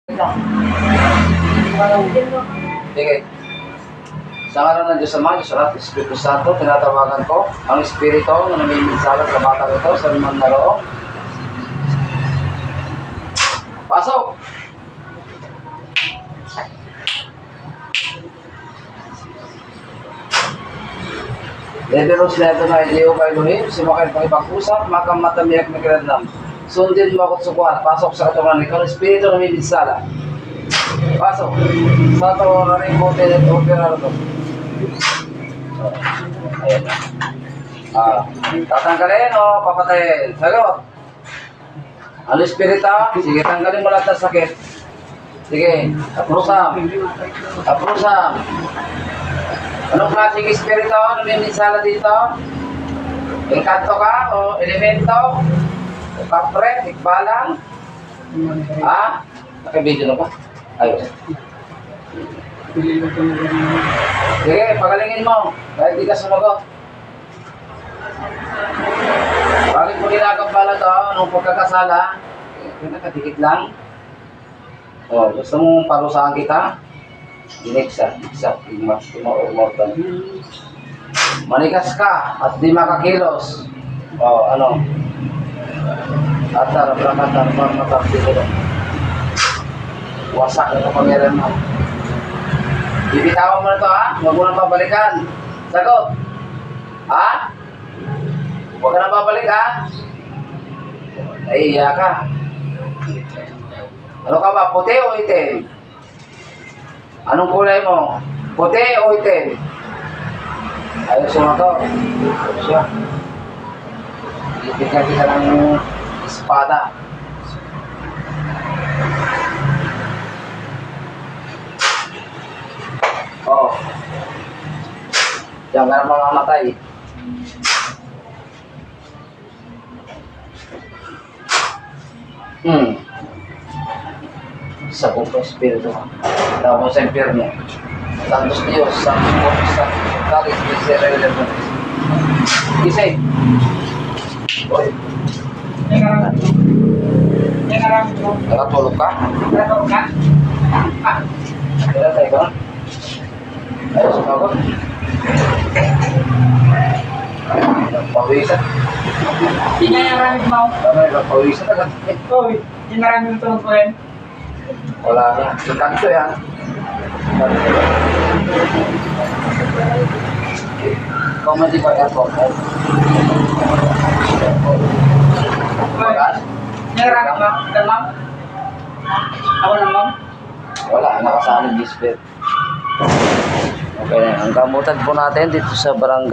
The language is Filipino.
Sige. Sa ngalan ng Diyos Ama, Diyos Anak, Espiritu Santo, tinatawagan ko ang Espiritu na namiminsala sa batang ito sa limang na roong. Pasok! Leberos na ito na iliyo kay Elohim, sumakay pang ipag-usap, makamatamiyak na kiradlam. Sundin mo ako't sukuhan, pasok sa katawan ikaw, ang Espiritu na namiminsala. Pasok! Sa ito na rin po tinitopera ito. Ayan na. Tatanggalin o papatayin? Sagot! Ano Espiritu? Sige, tanggalin mo lahat ng sakit. Sige, aprusam. Aprusam. Anong klaseng Espiritu? Ano yung minsala dito? Encanto ka o elemento? O kapret, ikbalang? Ha? Nakibidyo na ba? Ayos. Sige, pagalingin mo. Kahit di ka sumagot. Bakit mo ginagambala to? Anong pagkakasala? Nakadikit lang. O, gusto mong parusahan kita? Ineksa, immortal. Manigas ka at di makakilos. O, ano? Atar, brakatar, matartilo. Wasak na kapangyarihan mo. Bibitawan mo na ito, ha? Huwag mo nang babalikan. Sagot. Ha? Huwag ka nang babalik, ha? Naiiya ka. Ano ka ba? Puti o itim? Anong kulay mo? Puti o itim? Ayos mo ito. Ayos siya. Ibigyan kita ng espada. Oh. Diyan ka na mamamatay. Sa kong Espiritu. Tapos sa impyerno. Santos Dios, Santos Dios, Santos Kalis, Miserere de Dios. Kisay. Oy. Nakatulog ka? Nakatulog ka? Kaya tayo ka? Ayos ka ba? Pawisan. Hindi nga yung maraming mo. Pawisan agad. Uy, yung maraming tulog ko rin. Wala na. Kanto yan. Comedy pa airport. Uy, yung maraming mo. Damang? Ako lang mo? Wala. Nakasaling display. Okay na. Ang gamutan po natin dito sa barangay.